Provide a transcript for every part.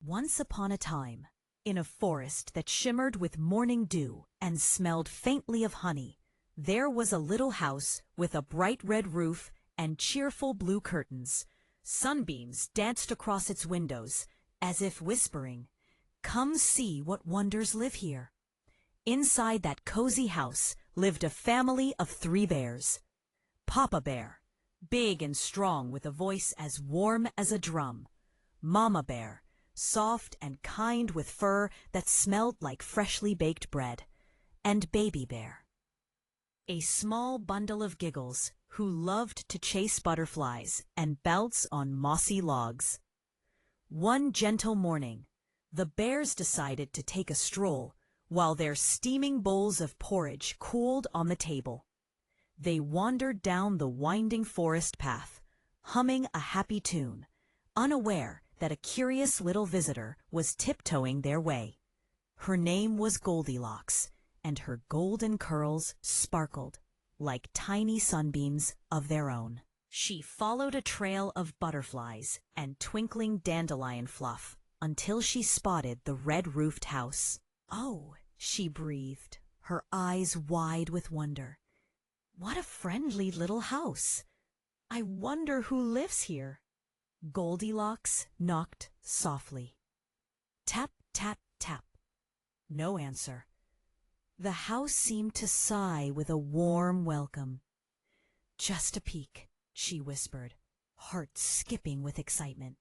Once upon a time, in a forest that shimmered with morning dew and smelled faintly of honey, there was a little house with a bright red roof and cheerful blue curtains. Sunbeams danced across its windows, as if whispering, "Come see what wonders live here." Inside that cozy house lived a family of 3 bears. Papa Bear, big and strong with a voice as warm as a drum. Mama Bear, soft and kind with fur that smelled like freshly baked bread. And Baby Bear, a small bundle of giggles who loved to chase butterflies and bounce on mossy logs. One gentle morning, the bears decided to take a stroll while their steaming bowls of porridge cooled on the table. They wandered down the winding forest path, humming a happy tune, unaware that a curious little visitor was tiptoeing their way. Her name was Goldilocks, and her golden curls sparkled like tiny sunbeams of their own. She followed a trail of butterflies and twinkling dandelion fluff until she spotted the red-roofed house. "Oh," she breathed, her eyes wide with wonder. "What a friendly little house! I wonder who lives here." Goldilocks knocked softly. Tap, tap, tap. No answer. The house seemed to sigh with a warm welcome. "Just a peek," she whispered, heart skipping with excitement.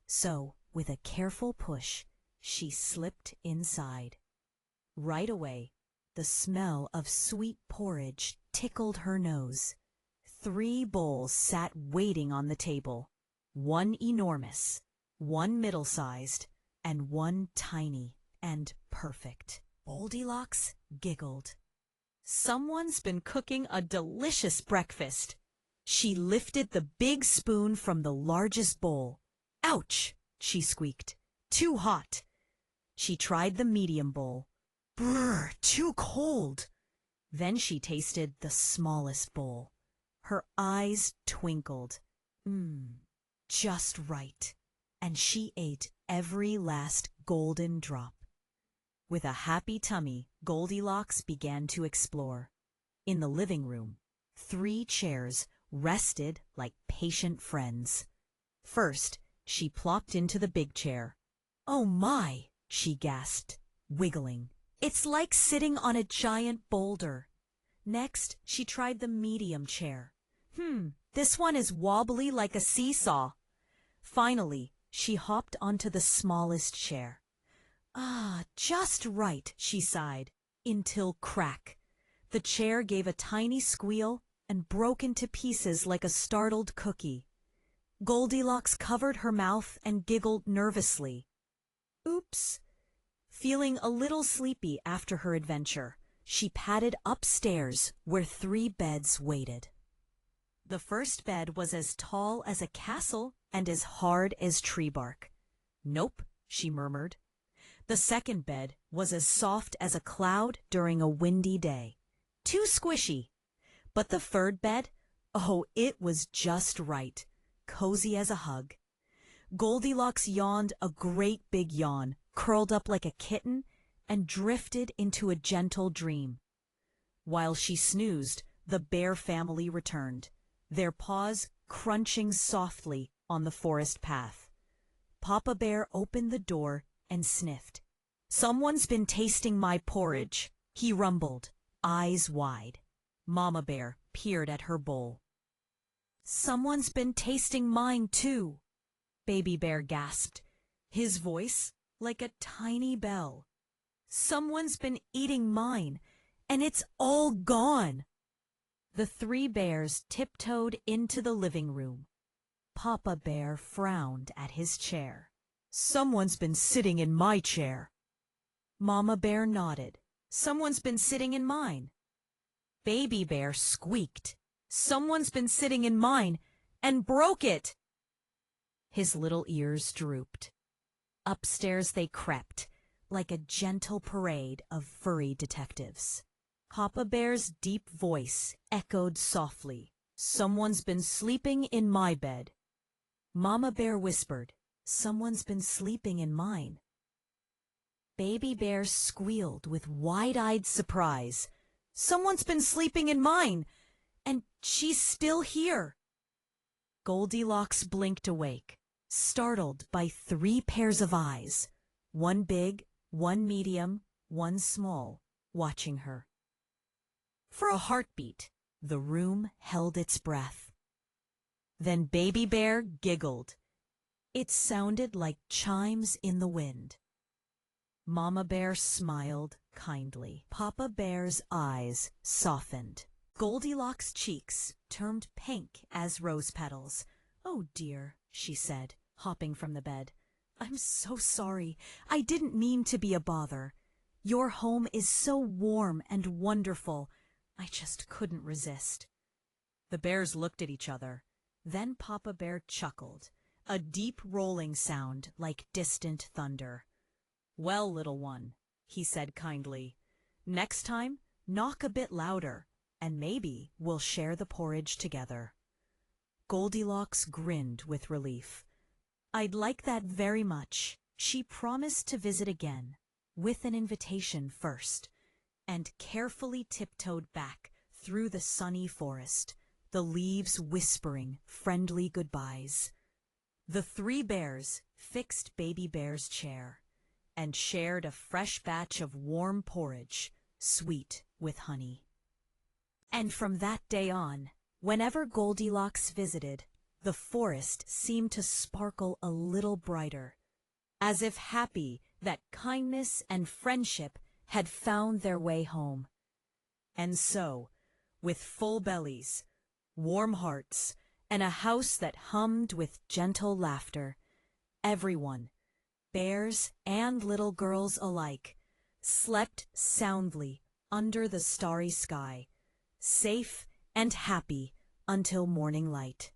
So, with a careful push, she slipped inside. Right away, the smell of sweet porridge tickled her nose. 3 bowls sat waiting on the table, one enormous, one middle-sized, and one tiny and perfect. Goldilocks giggled. "Someone's been cooking a delicious breakfast." She lifted the big spoon from the largest bowl. "Ouch!" she squeaked. "Too hot." She tried the medium bowl. "Brr, too cold." Then she tasted the smallest bowl. Her eyes twinkled. Just right. And she ate every last golden drop. With a happy tummy, Goldilocks began to explore. In the living room, 3 chairs rested like patient friends. First, she plopped into the big chair. "Oh my!" she gasped, wiggling. "It's like sitting on a giant boulder." Next, she tried the medium chair. This one is wobbly like a seesaw." Finally, she hopped onto the smallest chair. "Ah, just right," she sighed, until crack. The chair gave a tiny squeal and broke into pieces like a startled cookie. Goldilocks covered her mouth and giggled nervously. "Oops." Feeling a little sleepy after her adventure, she padded upstairs where 3 beds waited. The first bed was as tall as a castle and as hard as tree bark. "Nope," she murmured. The second bed was as soft as a cloud during a windy day. "Too squishy." But the third bed, oh, it was just right, cozy as a hug. Goldilocks yawned a great big yawn, curled up like a kitten, and drifted into a gentle dream. While she snoozed, the bear family returned, their paws crunching softly on the forest path. Papa Bear opened the door and sniffed. "Someone's been tasting my porridge," he rumbled, eyes wide. Mama Bear peered at her bowl. "Someone's been tasting mine too," Baby Bear gasped, his voice like a tiny bell. "Someone's been eating mine, and it's all gone." The 3 bears tiptoed into the living room. Papa Bear frowned at his chair. "Someone's been sitting in my chair." Mama Bear nodded. "Someone's been sitting in mine." Baby Bear squeaked. "Someone's been sitting in mine and broke it." His little ears drooped. Upstairs they crept, like a gentle parade of furry detectives. Papa Bear's deep voice echoed softly. "Someone's been sleeping in my bed." Mama Bear whispered, Someone's been sleeping in mine. Baby Bear squealed with wide-eyed surprise. Someone's been sleeping in mine, and she's still here. Goldilocks blinked awake, startled by 3 pairs of eyes, one big, one medium, one small, watching her. For a heartbeat, the room held its breath. Then Baby Bear giggled. It sounded like chimes in the wind. Mama Bear smiled kindly. Papa Bear's eyes softened. Goldilocks' cheeks turned pink as rose petals. "Oh dear," she said, hopping from the bed. "I'm so sorry. I didn't mean to be a bother. Your home is so warm and wonderful. I just couldn't resist." The bears looked at each other. Then Papa Bear chuckled, a deep rolling sound like distant thunder. "Well, little one," he said kindly, "next time knock a bit louder, and maybe we'll share the porridge together." Goldilocks grinned with relief. "I'd like that very much." She promised to visit again, with an invitation first, and carefully tiptoed back through the sunny forest, the leaves whispering friendly goodbyes. The 3 bears fixed Baby Bear's chair and shared a fresh batch of warm porridge, sweet with honey. And from that day on, whenever Goldilocks visited, the forest seemed to sparkle a little brighter, as if happy that kindness and friendship had found their way home. And so, with full bellies, warm hearts, and a house that hummed with gentle laughter, everyone, bears and little girls alike, slept soundly under the starry sky, safe and happy until morning light.